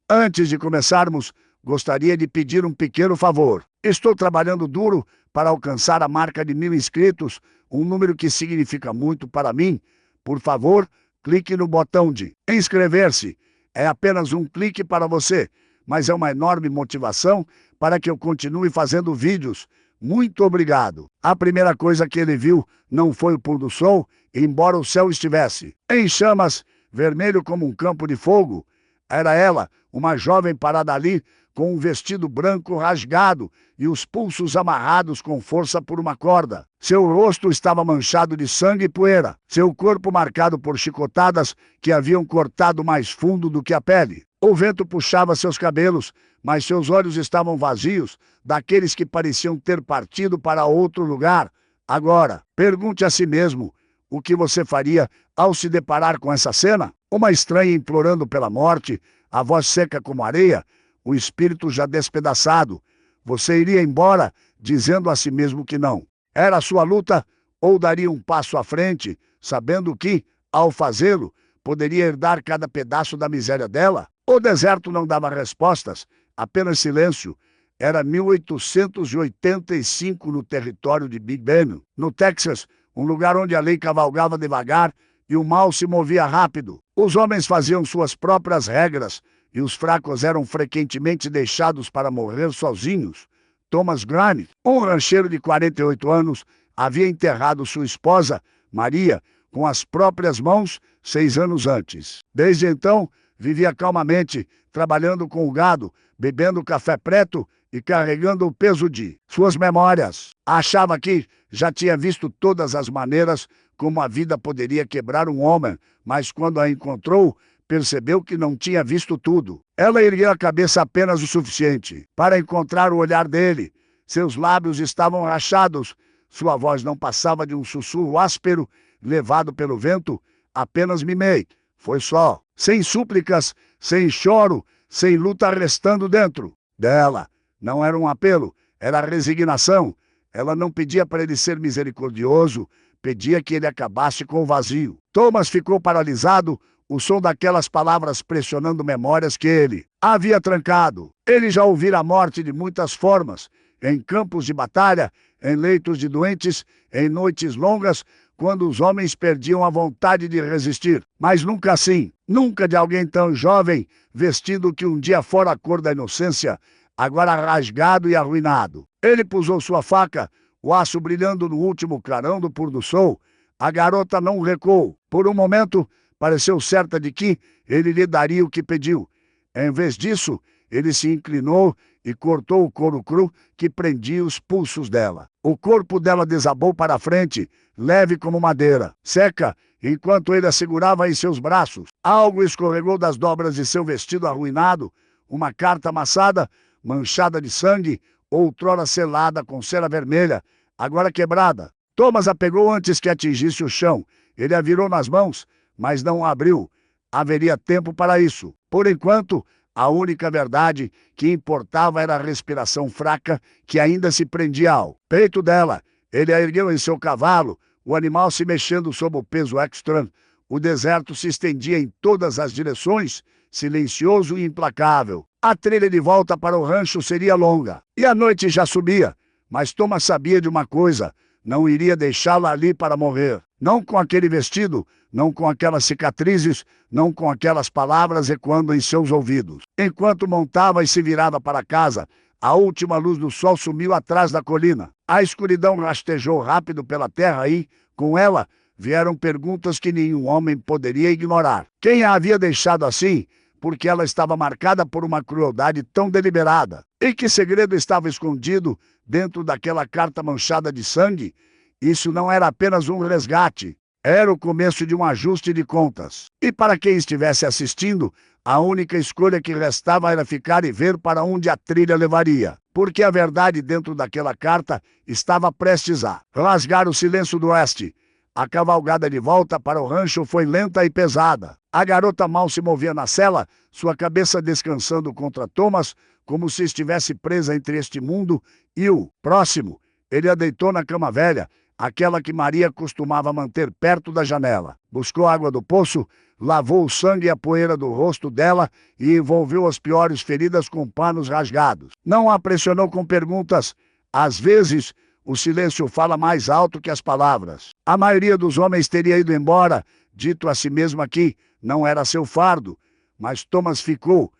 Antes de começarmos, gostaria de pedir um pequeno favor. Estou trabalhando duro para alcançar a marca de 1000 inscritos, um número que significa muito para mim. Por favor, clique no botão de inscrever-se. É apenas um clique para você, mas é uma enorme motivação para que eu continue fazendo vídeos. Muito obrigado. A primeira coisa que ele viu não foi o pôr do sol, embora o céu estivesse em chamas, vermelho como um campo de fogo. Era ela, uma jovem parada ali, com um vestido branco rasgado e os pulsos amarrados com força por uma corda. Seu rosto estava manchado de sangue e poeira, seu corpo marcado por chicotadas que haviam cortado mais fundo do que a pele. O vento puxava seus cabelos, mas seus olhos estavam vazios, daqueles que pareciam ter partido para outro lugar. Agora, pergunte a si mesmo, o que você faria ao se deparar com essa cena? Uma estranha implorando pela morte, a voz seca como areia, o espírito já despedaçado. Você iria embora, dizendo a si mesmo que não. Era a sua luta, ou daria um passo à frente, sabendo que, ao fazê-lo, poderia herdar cada pedaço da miséria dela? O deserto não dava respostas, apenas silêncio. Era 1885 no território de Big Bend, no Texas, um lugar onde a lei cavalgava devagar e o mal se movia rápido. Os homens faziam suas próprias regras e os fracos eram frequentemente deixados para morrer sozinhos. Thomas Grimes, um rancheiro de 48 anos, havia enterrado sua esposa, Maria, com as próprias mãos 6 anos antes. Desde então, vivia calmamente, trabalhando com o gado, bebendo café preto e carregando o peso de suas memórias. Achava que já tinha visto todas as maneiras como a vida poderia quebrar um homem, mas quando a encontrou, percebeu que não tinha visto tudo. Ela ergueu a cabeça apenas o suficiente para encontrar o olhar dele. Seus lábios estavam rachados, sua voz não passava de um sussurro áspero, levado pelo vento. Apenas mimei. Foi só. Sem súplicas, sem choro, sem luta restando dentro dela. Não era um apelo, era resignação. Ela não pedia para ele ser misericordioso, pedia que ele acabasse com o vazio. Thomas ficou paralisado, o som daquelas palavras pressionando memórias que ele havia trancado. Ele já ouvira a morte de muitas formas, em campos de batalha, em leitos de doentes, em noites longas, quando os homens perdiam a vontade de resistir. Mas nunca assim, nunca de alguém tão jovem, vestido que um dia fora a cor da inocência, agora rasgado e arruinado. Ele pusou sua faca, o aço brilhando no último clarão do pôr do sol. A garota não recuou. Por um momento, pareceu certa de que ele lhe daria o que pediu. Em vez disso, ele se inclinou e cortou o couro cru que prendia os pulsos dela. O corpo dela desabou para a frente, leve como madeira, seca, enquanto ele a segurava em seus braços. Algo escorregou das dobras de seu vestido arruinado, uma carta amassada, manchada de sangue, outrora selada com cera vermelha, agora quebrada. Thomas a pegou antes que atingisse o chão. Ele a virou nas mãos, mas não a abriu. Haveria tempo para isso. Por enquanto, a única verdade que importava era a respiração fraca que ainda se prendia ao peito dela. Ele a ergueu em seu cavalo, o animal se mexendo sob o peso extra. O deserto se estendia em todas as direções, silencioso e implacável. A trilha de volta para o rancho seria longa, e a noite já subia. Mas Thomas sabia de uma coisa: não iria deixá-la ali para morrer. Não com aquele vestido, não com aquelas cicatrizes, não com aquelas palavras ecoando em seus ouvidos. Enquanto montava e se virava para casa, a última luz do sol sumiu atrás da colina. A escuridão rastejou rápido pela terra e, com ela, vieram perguntas que nenhum homem poderia ignorar. Quem a havia deixado assim? Porque ela estava marcada por uma crueldade tão deliberada. E que segredo estava escondido dentro daquela carta manchada de sangue? Isso não era apenas um resgate, era o começo de um ajuste de contas. E para quem estivesse assistindo, a única escolha que restava era ficar e ver para onde a trilha levaria. Porque a verdade dentro daquela carta estava prestes a rasgar o silêncio do oeste. A cavalgada de volta para o rancho foi lenta e pesada. A garota mal se movia na cela, sua cabeça descansando contra Thomas, como se estivesse presa entre este mundo e o próximo. Ele a deitou na cama velha, aquela que Maria costumava manter perto da janela. Buscou água do poço, lavou o sangue e a poeira do rosto dela e envolveu as piores feridas com panos rasgados. Não a pressionou com perguntas. Às vezes, o silêncio fala mais alto que as palavras. A maioria dos homens teria ido embora, dito a si mesma que não era seu fardo, mas Thomas ficou.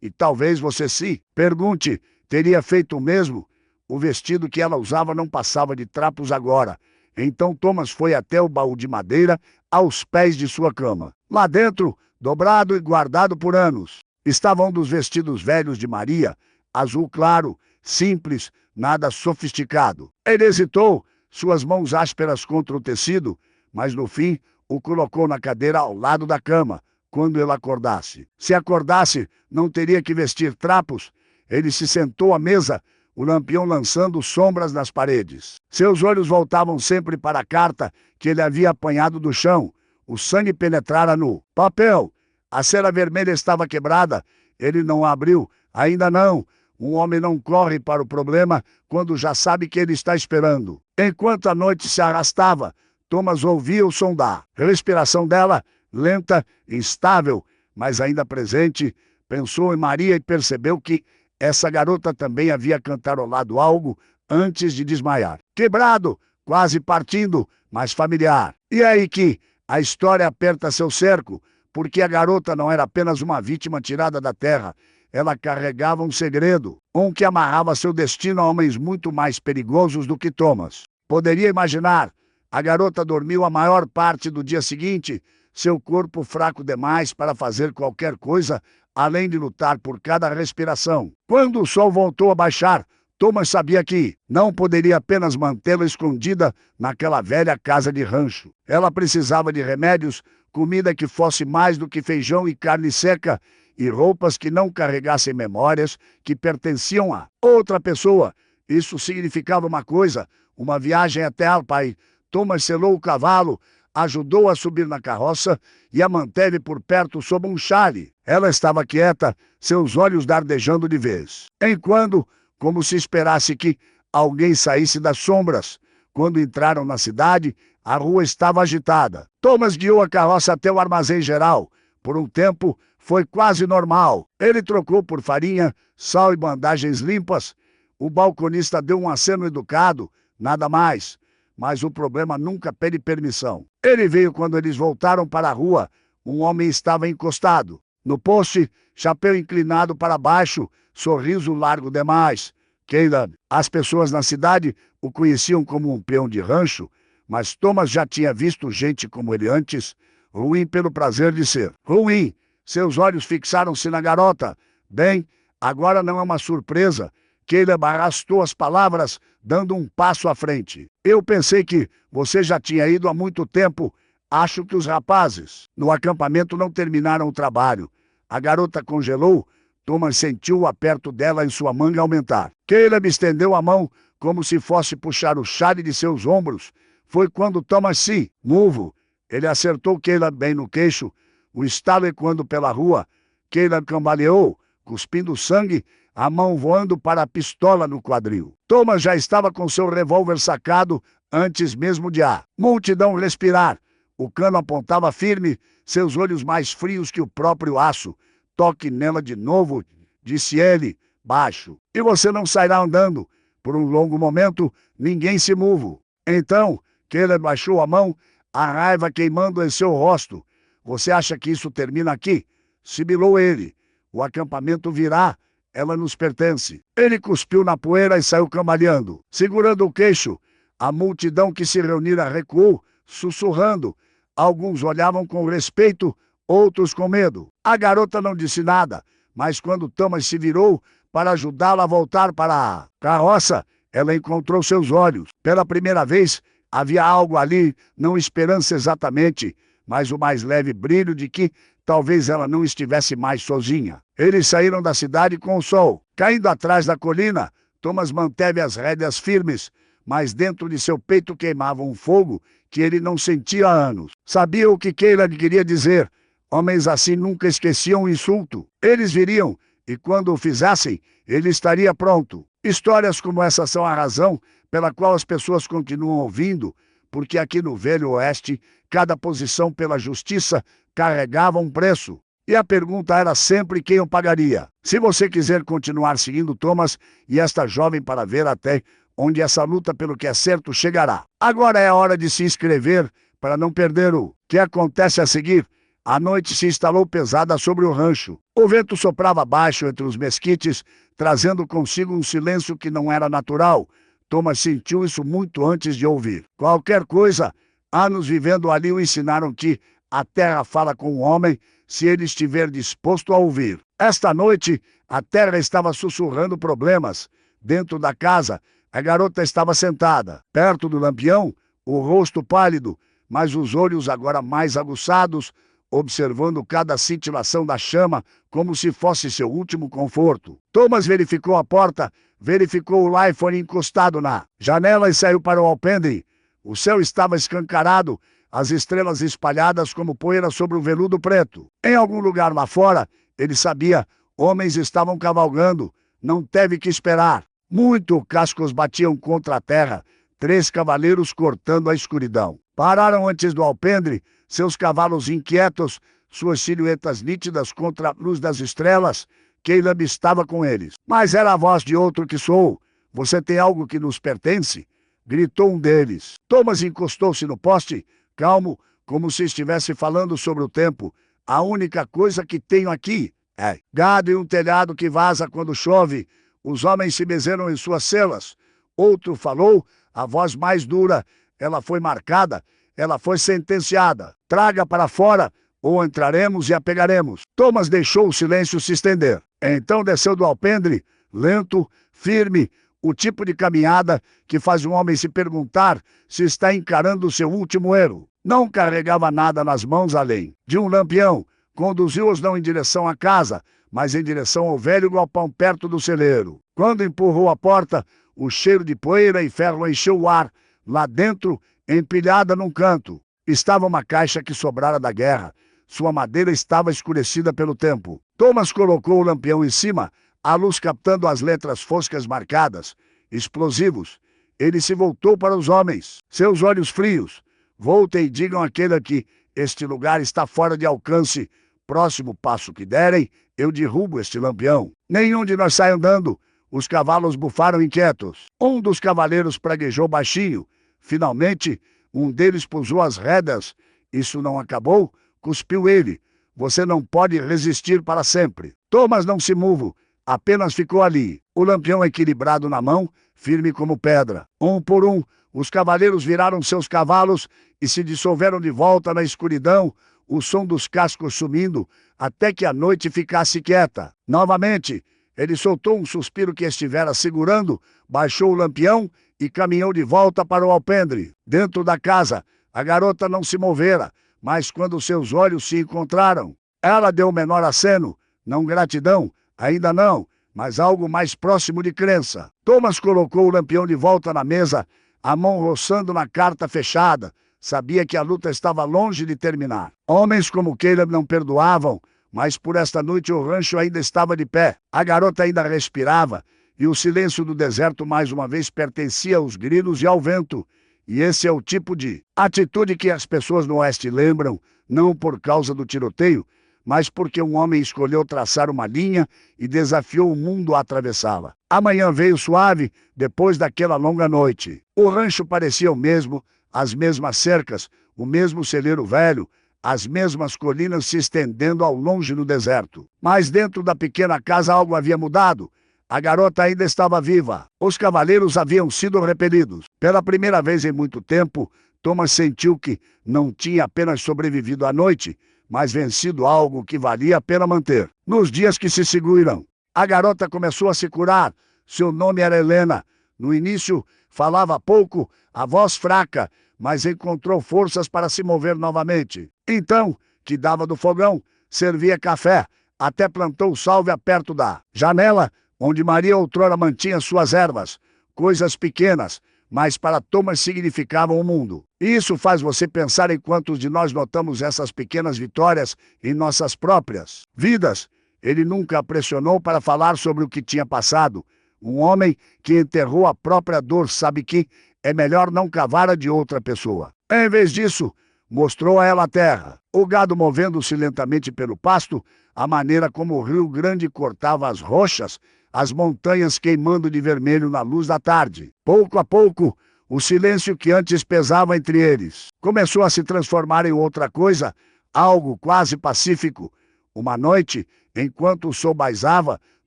E talvez você se pergunte, teria feito o mesmo? O vestido que ela usava não passava de trapos agora. Então Thomas foi até o baú de madeira, aos pés de sua cama. Lá dentro, dobrado e guardado por anos, estava um dos vestidos velhos de Maria, azul claro, simples, nada sofisticado. Ele hesitou, suas mãos ásperas contra o tecido, mas no fim o colocou na cadeira ao lado da cama, quando ele acordasse. Se acordasse, não teria que vestir trapos. Ele se sentou à mesa, o lampião lançando sombras nas paredes. Seus olhos voltavam sempre para a carta que ele havia apanhado do chão. O sangue penetrara no papel. A cera vermelha estava quebrada. Ele não a abriu. Ainda não. Um homem não corre para o problema quando já sabe que ele está esperando. Enquanto a noite se arrastava, Thomas ouvia o som da respiração dela, lenta, instável, mas ainda presente. Pensou em Maria e percebeu que essa garota também havia cantarolado algo antes de desmaiar. Quebrado, quase partindo, mas familiar. E é aí que a história aperta seu cerco, porque a garota não era apenas uma vítima tirada da terra. Ela carregava um segredo, um que amarrava seu destino a homens muito mais perigosos do que Thomas. Poderia imaginar, a garota dormiu a maior parte do dia seguinte, seu corpo fraco demais para fazer qualquer coisa, além de lutar por cada respiração. Quando o sol voltou a baixar, Thomas sabia que não poderia apenas mantê-la escondida naquela velha casa de rancho. Ela precisava de remédios, comida que fosse mais do que feijão e carne seca, e roupas que não carregassem memórias que pertenciam a outra pessoa. Isso significava uma coisa, uma viagem até Alpai. Thomas selou o cavalo, ajudou a subir na carroça e a manteve por perto sob um chale. Ela estava quieta, seus olhos dardejando de vez em quando, como se esperasse que alguém saísse das sombras. Quando entraram na cidade, a rua estava agitada. Thomas guiou a carroça até o armazém geral. Por um tempo, foi quase normal. Ele trocou por farinha, sal e bandagens limpas. O balconista deu um aceno educado, nada mais. Mas o problema nunca pede permissão. Ele veio quando eles voltaram para a rua. Um homem estava encostado no poste, chapéu inclinado para baixo, sorriso largo demais. Caleb. As pessoas na cidade o conheciam como um peão de rancho, mas Thomas já tinha visto gente como ele antes, ruim pelo prazer de ser ruim. Seus olhos fixaram-se na garota. Bem, agora não é uma surpresa. Caleb arrastou as palavras, dando um passo à frente. Eu pensei que você já tinha ido há muito tempo. Acho que os rapazes no acampamento não terminaram o trabalho. A garota congelou. Thomas sentiu o aperto dela em sua manga aumentar. Caleb estendeu a mão, como se fosse puxar o chale de seus ombros. Foi quando Thomas se moveu. Ele acertou Caleb bem no queixo. O estalo ecoando pela rua. Caleb cambaleou, cuspindo sangue, a mão voando para a pistola no quadril. Thomas já estava com seu revólver sacado antes mesmo de a multidão respirar. O cano apontava firme, seus olhos mais frios que o próprio aço. Toque nela de novo, disse ele, baixo. E você não sairá andando. Por um longo momento, ninguém se moveu. Então, Caleb baixou a mão, a raiva queimando em seu rosto. Você acha que isso termina aqui? Sibilou ele. O acampamento virá. Ela nos pertence. Ele cuspiu na poeira e saiu cambaleando, segurando o queixo. A multidão que se reunira recuou, sussurrando. Alguns olhavam com respeito, outros com medo. A garota não disse nada, mas quando Thomas se virou para ajudá-la a voltar para a carroça, ela encontrou seus olhos. Pela primeira vez, havia algo ali, não esperança exatamente, mas o mais leve brilho de que talvez ela não estivesse mais sozinha. Eles saíram da cidade com o sol caindo atrás da colina. Thomas manteve as rédeas firmes, mas dentro de seu peito queimava um fogo que ele não sentia há anos. Sabia o que Caleb queria dizer. Homens assim nunca esqueciam o insulto. Eles viriam, e quando o fizessem, ele estaria pronto. Histórias como essa são a razão pela qual as pessoas continuam ouvindo, porque aqui no Velho Oeste, cada posição pela justiça carregava um preço. E a pergunta era sempre quem o pagaria. Se você quiser continuar seguindo Thomas e esta jovem para ver até onde essa luta pelo que é certo chegará. Agora é a hora de se inscrever para não perder o que acontece a seguir. A noite se instalou pesada sobre o rancho. O vento soprava baixo entre os mesquites, trazendo consigo um silêncio que não era natural. Thomas sentiu isso muito antes de ouvir. Qualquer coisa, anos vivendo ali o ensinaram que a terra fala com o homem se ele estiver disposto a ouvir. Esta noite, a terra estava sussurrando problemas. Dentro da casa, a garota estava sentada, perto do lampião, o rosto pálido, mas os olhos agora mais aguçados, observando cada cintilação da chama como se fosse seu último conforto. Thomas verificou a porta, verificou o iPhone encostado na janela e saiu para o alpendre. O céu estava escancarado, as estrelas espalhadas como poeira sobre o veludo preto. Em algum lugar lá fora, ele sabia, homens estavam cavalgando, não teve que esperar. Muito cascos batiam contra a terra, 3 cavaleiros cortando a escuridão. Pararam antes do alpendre, seus cavalos inquietos, suas silhuetas nítidas contra a luz das estrelas. Caleb estava com eles. Mas era a voz de outro que soou. Você tem algo que nos pertence? Gritou um deles. Thomas encostou-se no poste, calmo, como se estivesse falando sobre o tempo. A única coisa que tenho aqui é gado e um telhado que vaza quando chove. Os homens se bezeram em suas celas. Outro falou, a voz mais dura. Ela foi marcada, ela foi sentenciada. Traga para fora, ou entraremos e a pegaremos. Thomas deixou o silêncio se estender. Então desceu do alpendre, lento, firme, o tipo de caminhada que faz um homem se perguntar se está encarando o seu último erro. Não carregava nada nas mãos além de um lampião. Conduziu-os não em direção à casa, mas em direção ao velho galpão perto do celeiro. Quando empurrou a porta, o cheiro de poeira e ferro encheu o ar. Lá dentro, empilhada num canto, estava uma caixa que sobrara da guerra. Sua madeira estava escurecida pelo tempo. Thomas colocou o lampião em cima, a luz captando as letras foscas marcadas. Explosivos. Ele se voltou para os homens, seus olhos frios. Voltem e digam àquele que este lugar está fora de alcance. Próximo passo que derem, eu derrubo este lampião. Nenhum de nós sai andando. Os cavalos bufaram inquietos. Um dos cavaleiros praguejou baixinho. Finalmente, um deles pusou as rédeas. Isso não acabou? Cuspiu ele. Você não pode resistir para sempre. Thomas não se moveu, apenas ficou ali, o lampião equilibrado na mão, firme como pedra. Um por um, os cavaleiros viraram seus cavalos e se dissolveram de volta na escuridão, o som dos cascos sumindo, até que a noite ficasse quieta. Novamente, ele soltou um suspiro que estivera segurando, baixou o lampião e caminhou de volta para o alpendre. Dentro da casa, a garota não se movera, mas quando seus olhos se encontraram, ela deu o menor aceno. Não gratidão, ainda não, mas algo mais próximo de crença. Thomas colocou o lampião de volta na mesa, a mão roçando na carta fechada. Sabia que a luta estava longe de terminar. Homens como Caleb não perdoavam, mas por esta noite o rancho ainda estava de pé. A garota ainda respirava, e o silêncio do deserto mais uma vez pertencia aos grilos e ao vento. E esse é o tipo de atitude que as pessoas no Oeste lembram, não por causa do tiroteio, mas porque um homem escolheu traçar uma linha e desafiou o mundo a atravessá-la. A manhã veio suave, depois daquela longa noite. O rancho parecia o mesmo, as mesmas cercas, o mesmo celeiro velho, as mesmas colinas se estendendo ao longe no deserto. Mas dentro da pequena casa algo havia mudado. A garota ainda estava viva. Os cavaleiros haviam sido repelidos. Pela primeira vez em muito tempo, Thomas sentiu que não tinha apenas sobrevivido à noite, mas vencido algo que valia a pena manter. Nos dias que se seguiram, a garota começou a se curar. Seu nome era Helena. No início, falava pouco, a voz fraca, mas encontrou forças para se mover novamente. Então, cuidava do fogão, servia café, até plantou sálvia perto da janela, onde Maria outrora mantinha suas ervas. Coisas pequenas, mas para Thomas significavam o mundo. E isso faz você pensar em quantos de nós notamos essas pequenas vitórias em nossas próprias vidas. Ele nunca a pressionou para falar sobre o que tinha passado. Um homem que enterrou a própria dor sabe que é melhor não cavar a de outra pessoa. Em vez disso, mostrou a ela a terra, o gado movendo-se lentamente pelo pasto, a maneira como o Rio Grande cortava as rochas, as montanhas queimando de vermelho na luz da tarde. Pouco a pouco, o silêncio que antes pesava entre eles começou a se transformar em outra coisa, algo quase pacífico. Uma noite, enquanto o sol baizava,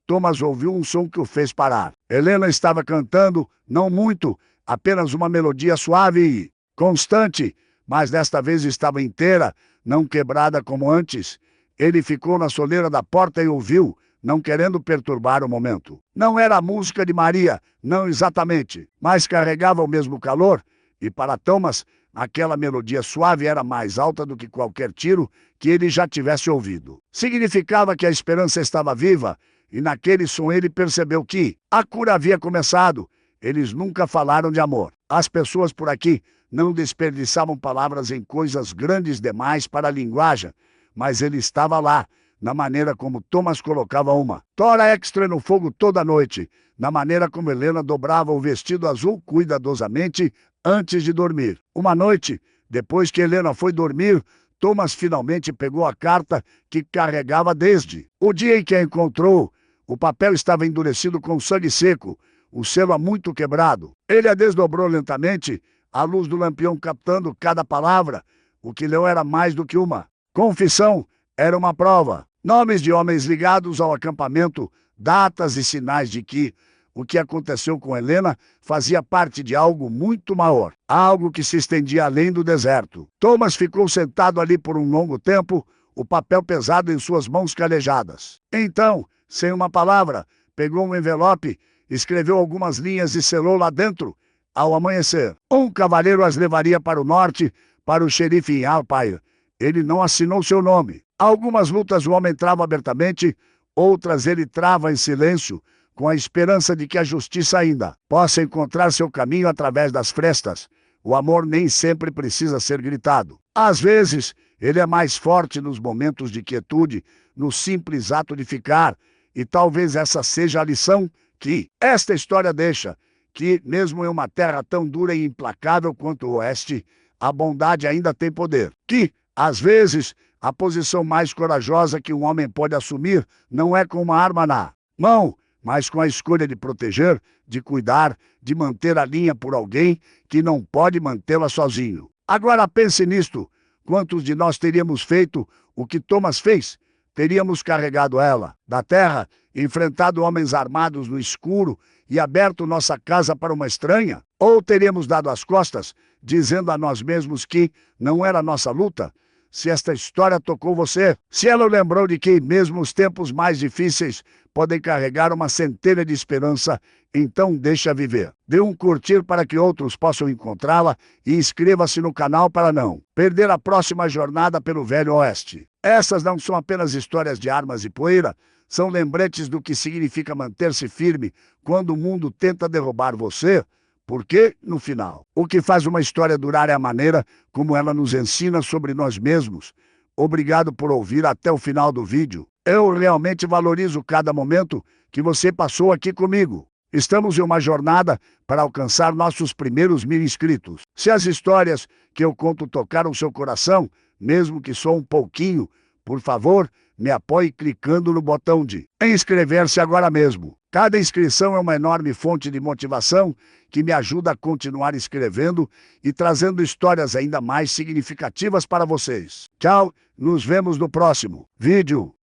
Thomas ouviu um som que o fez parar. Helena estava cantando, não muito, apenas uma melodia suave e constante, mas desta vez estava inteira, não quebrada como antes. Ele ficou na soleira da porta e ouviu, não querendo perturbar o momento. Não era a música de Maria, não exatamente, mas carregava o mesmo calor, e para Thomas, aquela melodia suave era mais alta do que qualquer tiro que ele já tivesse ouvido. Significava que a esperança estava viva, e naquele som ele percebeu que a cura havia começado. Eles nunca falaram de amor. As pessoas por aqui não desperdiçavam palavras em coisas grandes demais para a linguagem, mas ele estava lá, na maneira como Thomas colocava uma tora extra no fogo toda noite, na maneira como Helena dobrava o vestido azul cuidadosamente antes de dormir. Uma noite, depois que Helena foi dormir, Thomas finalmente pegou a carta que carregava desde o dia em que a encontrou. O papel estava endurecido com sangue seco, o selo muito quebrado. Ele a desdobrou lentamente, a luz do lampião captando cada palavra. O que leu era mais do que uma confissão, era uma prova. Nomes de homens ligados ao acampamento, datas e sinais de que o que aconteceu com Helena fazia parte de algo muito maior, algo que se estendia além do deserto. Thomas ficou sentado ali por um longo tempo, o papel pesado em suas mãos calejadas. Então, sem uma palavra, pegou um envelope, escreveu algumas linhas e selou lá dentro. Ao amanhecer, um cavaleiro as levaria para o norte, para o xerife em Alpine. Ele não assinou seu nome. Algumas lutas o homem trava abertamente, outras ele trava em silêncio, com a esperança de que a justiça ainda possa encontrar seu caminho através das frestas. O amor nem sempre precisa ser gritado. Às vezes, ele é mais forte nos momentos de quietude, no simples ato de ficar, e talvez essa seja a lição que esta história deixa, que, mesmo em uma terra tão dura e implacável quanto o Oeste, a bondade ainda tem poder. Que, às vezes, a posição mais corajosa que um homem pode assumir não é com uma arma na mão, mas com a escolha de proteger, de cuidar, de manter a linha por alguém que não pode mantê-la sozinho. Agora pense nisto. Quantos de nós teríamos feito o que Thomas fez? Teríamos carregado ela da terra, enfrentado homens armados no escuro e aberto nossa casa para uma estranha? Ou teríamos dado as costas, dizendo a nós mesmos que não era nossa luta? Se esta história tocou você, se ela o lembrou de que mesmo os tempos mais difíceis podem carregar uma centelha de esperança, então deixa viver. Dê um curtir para que outros possam encontrá-la e inscreva-se no canal para não perder a próxima jornada pelo Velho Oeste. Essas não são apenas histórias de armas e poeira, são lembretes do que significa manter-se firme quando o mundo tenta derrubar você, porque, no final, o que faz uma história durar é a maneira como ela nos ensina sobre nós mesmos. Obrigado por ouvir até o final do vídeo. Eu realmente valorizo cada momento que você passou aqui comigo. Estamos em uma jornada para alcançar nossos primeiros 1000 inscritos. Se as histórias que eu conto tocaram seu coração, mesmo que só um pouquinho, por favor, me apoie clicando no botão de inscrever-se agora mesmo. Cada inscrição é uma enorme fonte de motivação que me ajuda a continuar escrevendo e trazendo histórias ainda mais significativas para vocês. Tchau, nos vemos no próximo vídeo.